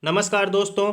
नमस्कार दोस्तों,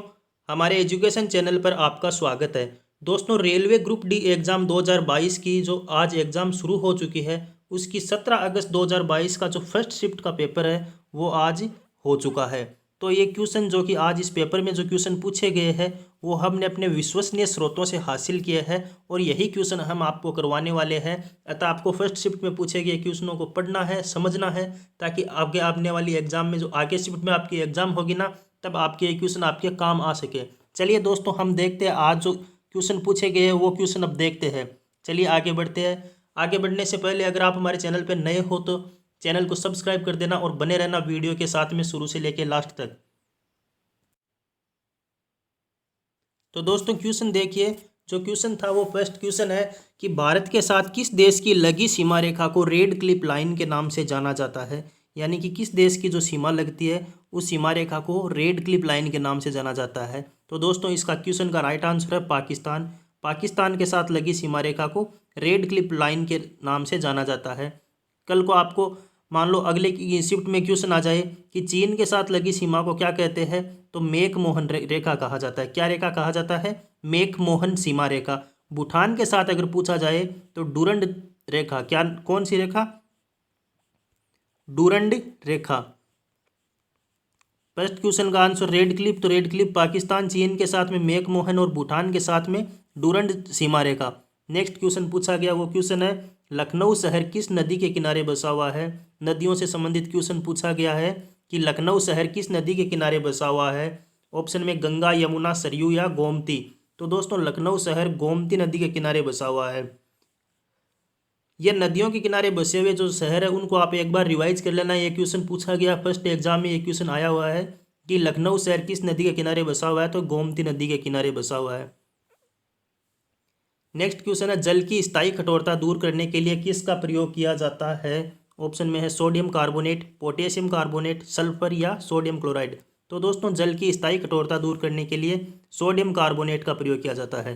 हमारे एजुकेशन चैनल पर आपका स्वागत है। दोस्तों, रेलवे ग्रुप डी एग्ज़ाम 2022 की जो आज एग्ज़ाम शुरू हो चुकी है, उसकी 17 अगस्त 2022 का जो फर्स्ट शिफ्ट का पेपर है वो आज हो चुका है। तो ये क्वेश्चन जो कि आज इस पेपर में जो क्वेश्चन पूछे गए हैं वो हमने अपने विश्वसनीय स्रोतों से हासिल किए हैं और यही क्वेश्चन हम आपको करवाने वाले हैं। अतः आपको फर्स्ट शिफ्ट में पूछे गए क्वेश्चनों को पढ़ना है, समझना है, ताकि आगे आने वाली एग्ज़ाम में जो आगे शिफ्ट में आपकी एग्ज़ाम होगी ना, तब आपके ये क्वेश्चन आपके काम आ सके। चलिए दोस्तों, हम देखते हैं आज जो क्वेश्चन पूछे गए हैं वो क्वेश्चन अब देखते हैं। चलिए आगे बढ़ते हैं। आगे बढ़ने से पहले अगर आप हमारे चैनल पर नए हो तो चैनल को सब्सक्राइब कर देना और बने रहना वीडियो के साथ में शुरू से लेकर लास्ट तक। तो दोस्तों क्वेश्चन देखिए, जो क्वेश्चन था वो फर्स्ट क्वेश्चन है कि भारत के साथ किस देश की लगी सीमा रेखा को रेड क्लिप लाइन के नाम से जाना जाता है। यानी कि किस देश की जो सीमा लगती है उस सीमा रेखा को रेड क्लिप लाइन के नाम से जाना जाता है। तो दोस्तों इसका क्वेश्चन का राइट आंसर है पाकिस्तान। पाकिस्तान के साथ लगी सीमा रेखा को रेड क्लिप लाइन के नाम से जाना जाता है। कल को आपको मान लो अगले की शिफ्ट में क्वेश्चन आ जाए कि चीन के साथ लगी सीमा को क्या कहते हैं, तो मेक मोहन रेखा कहा जाता है। क्या रेखा कहा जाता है? मेक मोहन सीमा रेखा। भूटान के साथ अगर पूछा जाए तो डूरंड रेखा। क्या, कौन सी रेखा? डूरंड रेखा। फर्स्ट क्वेश्चन का आंसर रेड क्लिप, तो रेड क्लिप पाकिस्तान, चीन के साथ में मेक मोहन और भूटान के साथ में डूरंड सीमा रेखा। नेक्स्ट क्वेश्चन पूछा गया वो क्वेश्चन है लखनऊ शहर किस नदी के किनारे बसा हुआ है। नदियों से संबंधित क्वेश्चन पूछा गया है कि लखनऊ शहर किस नदी के किनारे बसा हुआ है। ऑप्शन में गंगा, यमुना, सरयू या गोमती। तो दोस्तों लखनऊ शहर गोमती नदी के किनारे बसा हुआ है। ये नदियों के किनारे बसे हुए जो शहर है उनको आप एक बार रिवाइज कर लेना। ये क्वेश्चन पूछा गया फर्स्ट एग्जाम में, ये क्वेश्चन आया हुआ है कि लखनऊ शहर किस नदी के किनारे बसा हुआ है, तो गोमती नदी के किनारे बसा हुआ है। नेक्स्ट क्वेश्चन है जल की स्थायी कठोरता दूर करने के लिए किसका प्रयोग किया जाता है। ऑप्शन में है sodium carbonate, potassium carbonate, sulphur या सोडियम क्लोराइड। तो दोस्तों जल की स्थायी कठोरता दूर करने के लिए सोडियम कार्बोनेट का प्रयोग किया जाता है।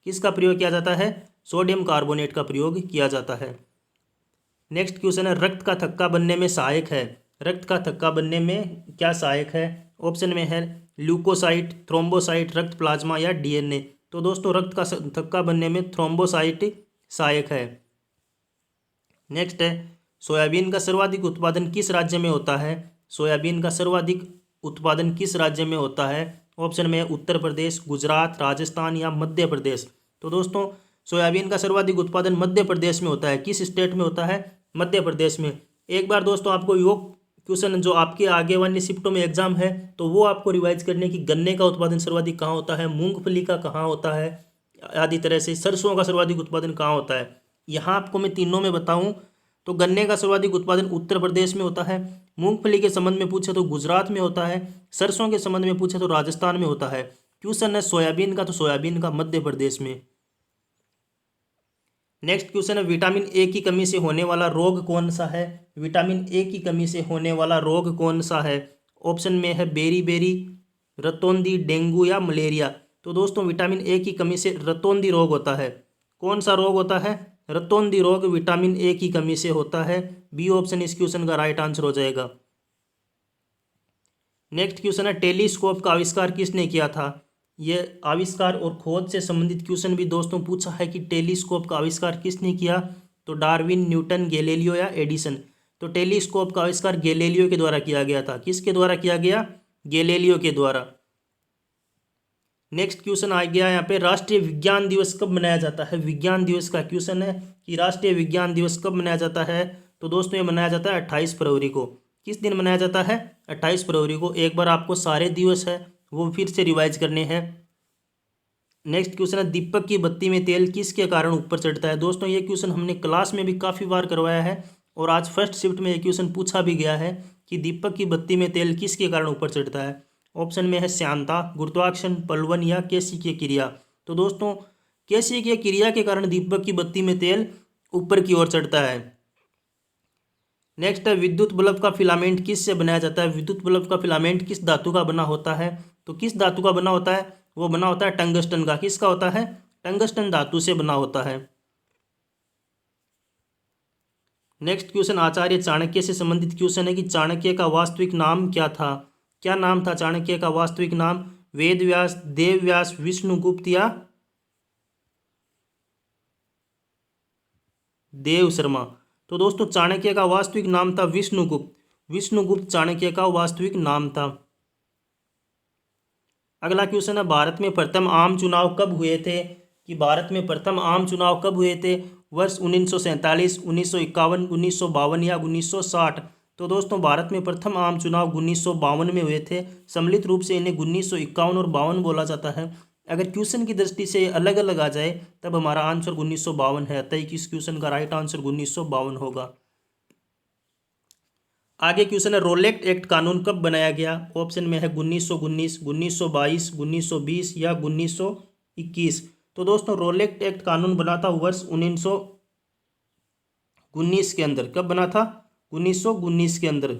किसका प्रयोग किया जाता है? सोडियम कार्बोनेट का प्रयोग किया जाता है। नेक्स्ट क्वेश्चन है रक्त का थक्का बनने में सहायक है। रक्त का थक्का बनने में क्या सहायक है? ऑप्शन में है ल्यूकोसाइट, थ्रोम्बोसाइट, रक्त प्लाज्मा या डीएनए। तो दोस्तों रक्त का थक्का बनने में थ्रोम्बोसाइट सहायक है। नेक्स्ट है सोयाबीन का सर्वाधिक उत्पादन किस राज्य में होता है। सोयाबीन का सर्वाधिक उत्पादन किस राज्य में होता है। ऑप्शन में उत्तर प्रदेश, गुजरात, राजस्थान या मध्य प्रदेश। तो दोस्तों सोयाबीन का सर्वाधिक उत्पादन मध्य प्रदेश में होता है। किस स्टेट में होता है? मध्य प्रदेश में। एक बार दोस्तों आपको यो क्वेश्चन जो आपके आगे वाली शिफ्टों में एग्जाम है तो वो आपको रिवाइज करने की गन्ने का उत्पादन सर्वाधिक कहाँ होता है, मूंगफली का कहाँ होता है, आदि तरह से सरसों का सर्वाधिक उत्पादन कहाँ होता है। यहाँ आपको मैं तीनों में बताऊँ तो गन्ने का सर्वाधिक उत्पादन उत्तर प्रदेश में होता है, मूंगफली के संबंध में पूछे तो गुजरात में होता है, सरसों के संबंध में पूछे तो राजस्थान में होता है। क्वेश्चन है सोयाबीन का, तो सोयाबीन का मध्य प्रदेश में। नेक्स्ट क्वेश्चन है विटामिन ए की कमी से होने वाला रोग कौन सा है। विटामिन ए की कमी से होने वाला रोग कौन सा है। ऑप्शन में है बेरी बेरी, रतौंधी, डेंगू या मलेरिया। तो दोस्तों विटामिन ए की कमी से रतौंधी रोग होता है। कौन सा रोग होता है? रतौंधी रोग विटामिन ए की कमी से होता है। बी ऑप्शन इस क्वेश्चन का राइट आंसर हो जाएगा। नेक्स्ट क्वेश्चन है टेलीस्कोप का आविष्कार किसने किया था। ये आविष्कार और खोज से संबंधित क्वेश्चन भी दोस्तों पूछा है कि टेलीस्कोप का आविष्कार किसने किया, तो डार्विन, न्यूटन, गैलीलियो या एडिसन। तो टेलीस्कोप का आविष्कार गैलीलियो के द्वारा किया गया था। किसके द्वारा किया गया? गैलीलियो के द्वारा। नेक्स्ट क्वेश्चन आ गया यहाँ पे राष्ट्रीय विज्ञान दिवस कब मनाया जाता है। विज्ञान दिवस का क्वेश्चन है कि राष्ट्रीय विज्ञान दिवस कब मनाया जाता है। तो दोस्तों ये मनाया जाता है 28 फरवरी को। किस दिन मनाया जाता है? 28 फरवरी को। एक बार आपको सारे दिवस है वो फिर से रिवाइज करने हैं। नेक्स्ट क्वेश्चन है दीपक की बत्ती में तेल किसके कारण ऊपर चढ़ता है। दोस्तों ये क्वेश्चन हमने क्लास में भी काफ़ी बार करवाया है और आज फर्स्ट शिफ्ट में ये क्वेश्चन पूछा भी गया है कि दीपक की बत्ती में तेल किसके कारण ऊपर चढ़ता है। ऑप्शन में है श्यानता, गुरुत्वाकर्षण, पलवन या केशिकीय क्रिया। तो दोस्तों केशिकीय क्रिया के कारण दीपक की बत्ती में तेल ऊपर की ओर चढ़ता है। नेक्स्ट है विद्युत बल्ब का फिलामेंट किससे बनाया जाता है। विद्युत बल्ब का फिलामेंट किस धातु का बना होता है। तो किस धातु का बना होता है? वो बना होता है टंगस्टन का। किसका होता है? टंगस्टन धातु से बना होता है। नेक्स्ट क्वेश्चन आचार्य चाणक्य से संबंधित क्वेश्चन है कि चाणक्य का वास्तविक नाम क्या था। क्या नाम था चाणक्य का वास्तविक नाम? वेद व्यास, देव व्यास, विष्णुगुप्त या देव शर्मा? तो दोस्तों चाणक्य का वास्तविक नाम था विष्णुगुप्त। विष्णुगुप्त चाणक्य का वास्तविक नाम था। अगला क्वेश्चन है, भारत में प्रथम आम चुनाव कब हुए थे? कि भारत में प्रथम आम चुनाव कब हुए थे? वर्ष 1947, 1951, 1952 या 1960? तो दोस्तों भारत में प्रथम आम चुनाव 1952 में हुए थे। सम्मिलित रूप से इन्हें 1951 और 52 बोला जाता है। अगर क्वेश्चन की दृष्टि से अलग अलग आ जाए तब हमारा आंसर 1952 है, अतः इस क्वेश्चन का राइट आंसर 1952 होगा। आगे क्वेश्चन है, रोलेट एक्ट कानून कब बनाया गया? ऑप्शन में है 1919, 1922, 1920 या 1921? तो दोस्तों रोलेट एक्ट कानून बना था वर्ष 1919 के अंदर। कब बना था? 1919 के अंदर।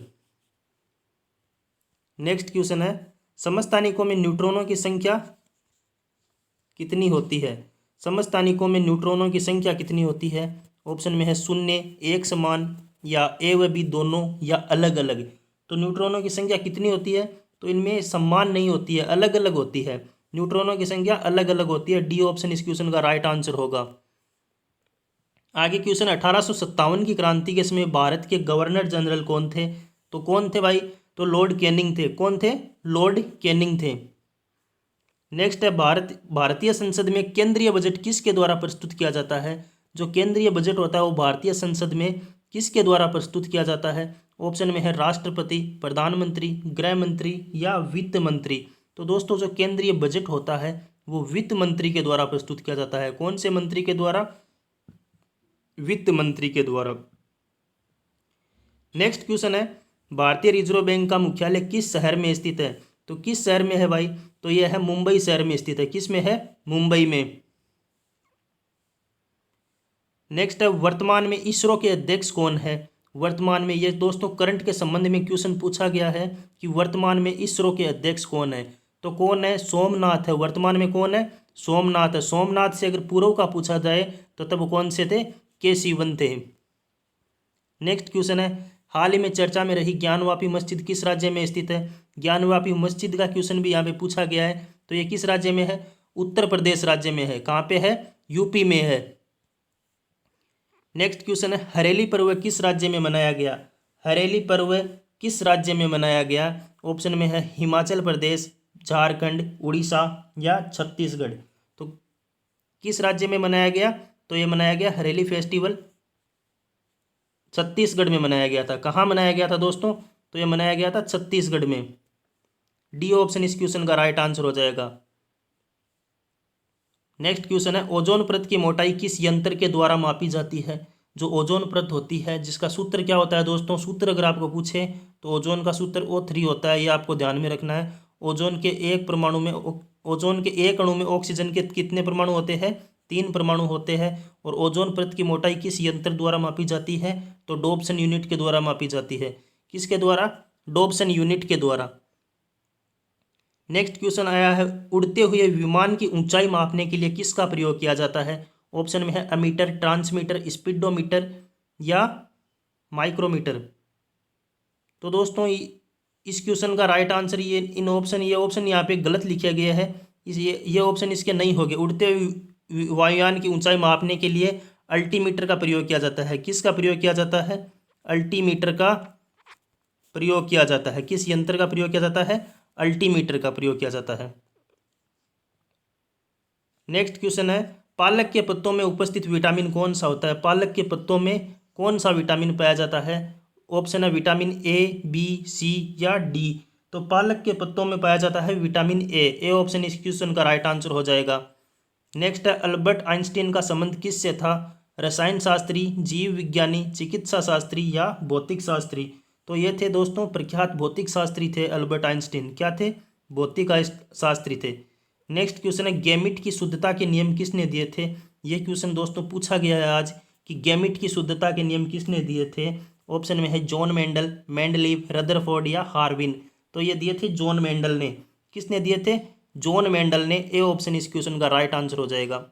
नेक्स्ट क्वेश्चन है, समस्थानिकों में न्यूट्रॉनों की संख्या कितनी होती है? समस्थानिकों में न्यूट्रॉनों की संख्या कितनी होती है? ऑप्शन में है 0, एक समान या ए व बी दोनों या अलग अलग। तो न्यूट्रॉनों की संख्या कितनी होती है? तो इनमें समान नहीं होती है, अलग अलग होती है। न्यूट्रॉनों की संख्या अलग अलग होती है। डी ऑप्शन इस क्वेश्चन का राइट आंसर होगा। आगे क्वेश्चन, 1857 की क्रांति के समय भारत के गवर्नर जनरल कौन थे? तो कौन थे भाई? तो लॉर्ड कैनिंग थे। कौन थे? लॉर्ड कैनिंग थे। नेक्स्ट है, भारतीय संसद में केंद्रीय बजट किसके द्वारा प्रस्तुत किया जाता है? जो केंद्रीय बजट होता है वो भारतीय संसद में किसके द्वारा प्रस्तुत किया जाता है? ऑप्शन में है राष्ट्रपति, प्रधानमंत्री, गृह मंत्री या वित्त मंत्री? तो दोस्तों जो केंद्रीय बजट होता है वो वित्त मंत्री के द्वारा प्रस्तुत किया जाता है। कौन से मंत्री के द्वारा? वित्त मंत्री के द्वारा। नेक्स्ट क्वेश्चन है, भारतीय रिजर्व बैंक का मुख्यालय किस शहर में स्थित है? तो किस शहर में है भाई? तो यह है मुंबई शहर में स्थित है। किस में है? मुंबई में। नेक्स्ट है, वर्तमान में इसरो के अध्यक्ष कौन है? वर्तमान में, ये दोस्तों करंट के संबंध में क्वेश्चन पूछा गया है कि वर्तमान में इसरो के अध्यक्ष कौन है? तो कौन है? सोमनाथ है। वर्तमान में कौन है? सोमनाथ है। सोमनाथ से अगर पूर्व का पूछा जाए तो तब कौन से थे? के सिवन थे। नेक्स्ट क्वेश्चन है, हाल ही में चर्चा में रही ज्ञानवापी मस्जिद किस राज्य में स्थित है? ज्ञानवापी मस्जिद का क्वेश्चन भी यहाँ पे पूछा गया है। तो ये किस राज्य में है? उत्तर प्रदेश राज्य में है। कहाँ पे है? यूपी में है। नेक्स्ट क्वेश्चन है, हरेली पर्व किस राज्य में मनाया गया? हरेली पर्व किस राज्य में मनाया गया? ऑप्शन में है हिमाचल प्रदेश, झारखंड, उड़ीसा या छत्तीसगढ़? तो किस राज्य में मनाया गया? तो ये मनाया गया हरेली फेस्टिवल छत्तीसगढ़ में मनाया गया था। कहाँ मनाया गया था दोस्तों? तो ये मनाया गया था छत्तीसगढ़ में। डी ऑप्शन इस क्वेश्चन का राइट आंसर हो जाएगा। नेक्स्ट क्वेश्चन है, ओजोन परत की मोटाई किस यंत्र के द्वारा मापी जाती है? जो ओजोन परत होती है जिसका सूत्र क्या होता है दोस्तों? सूत्र अगर आपको पूछे तो ओजोन का सूत्र O3 होता है। ये आपको ध्यान में रखना है। ओजोन के एक परमाणु में, ओजोन के एक अणु में ऑक्सीजन के कितने परमाणु होते हैं? 3 परमाणु होते हैं। और ओजोन परत की मोटाई किस यंत्र द्वारा मापी जाती है? तो डॉप्सन यूनिट के द्वारा मापी जाती है। किसके द्वारा? डॉप्सन यूनिट के द्वारा। नेक्स्ट क्वेश्चन आया है, उड़ते हुए विमान की ऊंचाई मापने के लिए किसका प्रयोग किया जाता है? ऑप्शन में है अमीटर, ट्रांसमीटर, स्पीडोमीटर या माइक्रोमीटर? तो दोस्तों इस क्वेश्चन का राइट आंसर ये ऑप्शन यहाँ पे गलत लिखे गए हैं। ये ऑप्शन इसके नहीं होंगे। उड़ते हुए वायुयान की ऊंचाई मापने के लिए अल्टीमीटर का प्रयोग किया जाता है। किसका प्रयोग किया जाता है? अल्टीमीटर का प्रयोग किया जाता है। किस यंत्र का प्रयोग किया जाता है? अल्टीमीटर का प्रयोग किया जाता है। नेक्स्ट क्वेश्चन है, पालक के पत्तों में उपस्थित विटामिन कौन सा होता है? पालक के पत्तों में कौन सा विटामिन पाया जाता है? ऑप्शन है विटामिन ए, बी, सी या डी? तो पालक के पत्तों में पाया जाता है विटामिन ए ऑप्शन इस क्वेश्चन का राइट आंसर हो जाएगा। नेक्स्ट है, अल्बर्ट आइंस्टीन का संबंध किससे था? रसायन शास्त्री, जीव विज्ञानी, चिकित्सा शास्त्री या भौतिक शास्त्री? तो ये थे दोस्तों प्रख्यात भौतिक शास्त्री थे अल्बर्ट आइंस्टीन। क्या थे? भौतिक शास्त्री थे। नेक्स्ट क्वेश्चन है, गैमीट की शुद्धता के नियम किसने दिए थे? ये क्वेश्चन दोस्तों पूछा गया है आज कि गैमीट की शुद्धता के नियम किसने दिए थे? ऑप्शन में है जॉन मेंडल, मेंडलीव, रदरफोर्ड या हार्विन? तो ये दिए थे जॉन मेंडल ने। किसने दिए थे? जॉन मेंडल ने। ए ऑप्शन इस क्वेश्चन का राइट आंसर हो जाएगा।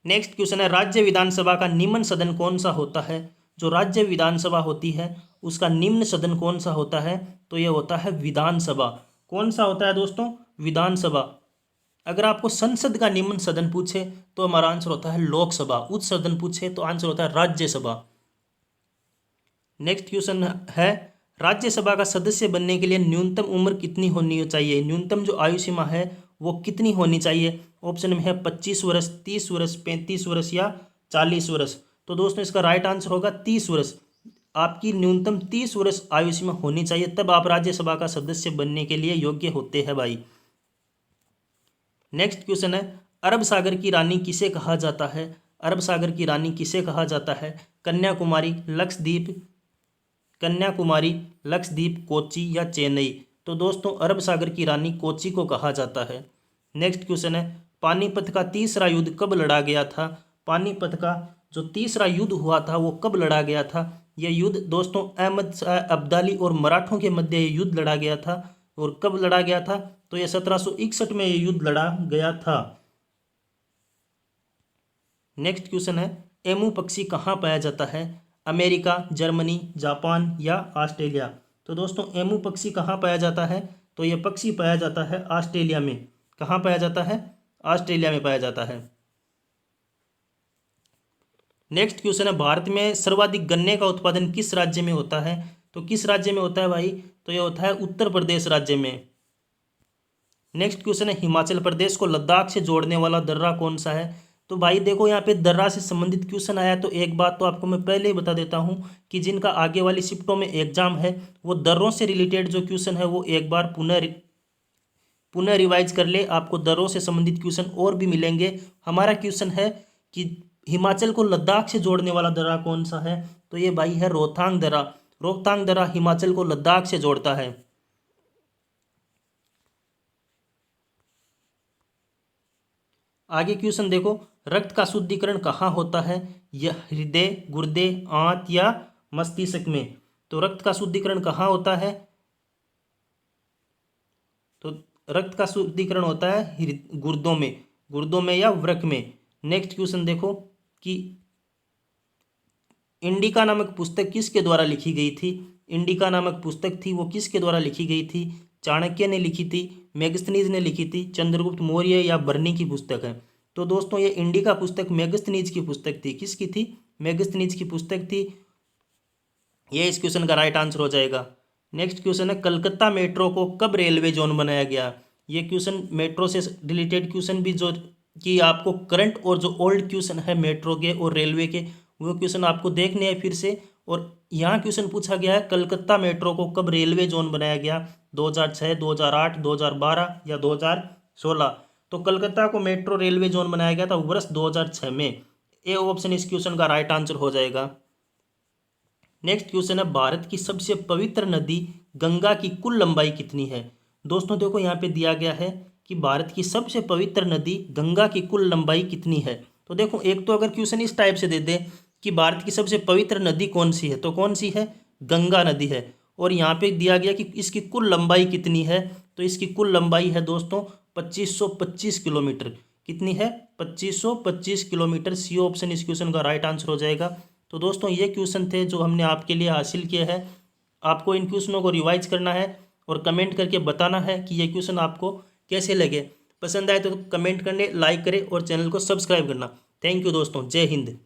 नेक्स्ट क्वेश्चन है, राज्य विधानसभा का निम्न सदन कौन सा होता है? जो राज्य विधानसभा होती है उसका निम्न सदन कौन सा होता है? तो यह होता है विधानसभा। कौन सा होता है दोस्तों? विधानसभा। अगर आपको संसद का निम्न सदन पूछे तो हमारा आंसर होता है लोकसभा। उच्च सदन पूछे तो आंसर होता है राज्यसभा। नेक्स्ट क्वेश्चन है, राज्यसभा का सदस्य बनने के लिए न्यूनतम उम्र कितनी होनी चाहिए? न्यूनतम जो आयु सीमा है वो कितनी होनी चाहिए? ऑप्शन में है 25 वर्ष, 30 वर्ष, 35 वर्ष या 40 वर्ष। तो दोस्तों इसका राइट आंसर होगा 30 वर्ष। आपकी न्यूनतम 30 वर्ष आयु सीमा होनी चाहिए, तब आप राज्यसभा का सदस्य बनने के लिए योग्य होते हैं भाई। नेक्स्ट क्वेश्चन है, अरब सागर की रानी किसे कहा जाता है? अरब सागर की रानी किसे कहा जाता है? कन्याकुमारी, लक्षद्वीप, कन्याकुमारी, लक्षद्वीप, कोच्चि या चेन्नई? तो दोस्तों अरब सागर की रानी कोच्चि को कहा जाता है। नेक्स्ट क्वेश्चन है, पानीपत का तीसरा युद्ध कब लड़ा गया था? पानीपत का जो तीसरा युद्ध हुआ था वो कब लड़ा गया था? यह युद्ध दोस्तों अहमद शाह अब्दाली और मराठों के मध्य ये युद्ध लड़ा गया था। और कब लड़ा गया था? तो यह 1761 में यह युद्ध लड़ा गया था। नेक्स्ट क्वेश्चन है, एमू पक्षी कहाँ पाया जाता है? अमेरिका, जर्मनी, जापान या ऑस्ट्रेलिया? तो दोस्तों एमू पक्षी कहाँ पाया जाता है? तो यह पक्षी पाया जाता है ऑस्ट्रेलिया में। कहाँ पाया जाता है? ऑस्ट्रेलिया में पाया जाता है। नेक्स्ट क्वेश्चन है, भारत में सर्वाधिक गन्ने का उत्पादन किस राज्य में होता है? तो किस राज्य में होता है भाई? तो यह होता है उत्तर प्रदेश राज्य में। नेक्स्ट क्वेश्चन है, हिमाचल प्रदेश को लद्दाख से जोड़ने वाला दर्रा कौन सा है? तो भाई देखो यहाँ पे दर्रा से संबंधित क्वेश्चन आया, तो एक बात तो आपको मैं पहले ही बता देता हूँ कि जिनका आगे वाली शिफ्टों में एग्जाम है वो दर्रों से रिलेटेड जो क्वेश्चन है वो एक बार पुनः रिवाइज कर ले। आपको दर्रों से संबंधित क्वेश्चन और भी मिलेंगे। हमारा क्वेश्चन है कि हिमाचल को लद्दाख से जोड़ने वाला दर्रा कौन सा है? तो ये भाई है रोहतांग दर्रा। रोहतांग दर्रा हिमाचल को लद्दाख से जोड़ता है। आगे क्वेश्चन देखो, रक्त का शुद्धिकरण कहाँ होता है? यह हृदय, गुर्दे, आंत या मस्तिष्क में? तो रक्त का शुद्धिकरण कहाँ होता है? तो रक्त का शुद्धिकरण होता है गुर्दों में, गुर्दों में या वृक्क में। नेक्स्ट क्वेश्चन देखो कि इंडिका नामक पुस्तक किसके द्वारा लिखी गई थी? इंडिका नामक पुस्तक थी वो किसके द्वारा लिखी गई थी? चाणक्य ने लिखी थी, मेगस्थनीज ने लिखी थी, चंद्रगुप्त मौर्य या बर्नी की पुस्तक है? तो दोस्तों ये इंडिका पुस्तक मेगस्थनीज की पुस्तक थी। किसकी थी? मेगस्थनीज की पुस्तक थी। ये इस क्वेश्चन का राइट आंसर हो जाएगा। नेक्स्ट क्वेश्चन है, कलकत्ता मेट्रो को कब रेलवे जोन बनाया गया? ये क्वेश्चन मेट्रो से रिलेटेड क्वेश्चन भी जो कि आपको करंट और जो ओल्ड क्वेश्चन है मेट्रो के और रेलवे के वो क्वेश्चन आपको देखने हैं फिर से। और यहाँ क्वेश्चन पूछा गया है कलकत्ता मेट्रो को कब रेलवे जोन बनाया गया? 2006, 2008, 2012 या 2016? तो कलकत्ता को मेट्रो रेलवे जोन बनाया गया था वर्ष 2006 में। ए ऑप्शन इस क्वेश्चन का राइट आंसर हो जाएगा। नेक्स्ट क्वेश्चन है, भारत की सबसे पवित्र नदी गंगा की कुल लंबाई कितनी है? दोस्तों देखो यहाँ पे दिया गया है कि भारत की सबसे पवित्र नदी गंगा की कुल लंबाई कितनी है। तो देखो एक तो अगर क्वेश्चन इस टाइप से दे दे कि भारत की सबसे पवित्र नदी कौन सी है, तो कौन सी है? गंगा नदी है। और यहाँ पे दिया गया कि इसकी कुल लंबाई कितनी है, तो इसकी कुल लंबाई है दोस्तों 2525 किलोमीटर। कितनी है? 2525 किलोमीटर। सी ऑप्शन इस क्वेश्चन का राइट आंसर हो जाएगा। तो दोस्तों ये क्वेश्चन थे जो हमने आपके लिए हासिल किए हैं। आपको इन क्वेश्चनों को रिवाइज करना है और कमेंट करके बताना है कि ये क्वेश्चन आपको कैसे लगे। पसंद आए तो कमेंट करने, लाइक करें और चैनल को सब्सक्राइब करना। थैंक यू दोस्तों, जय हिंद।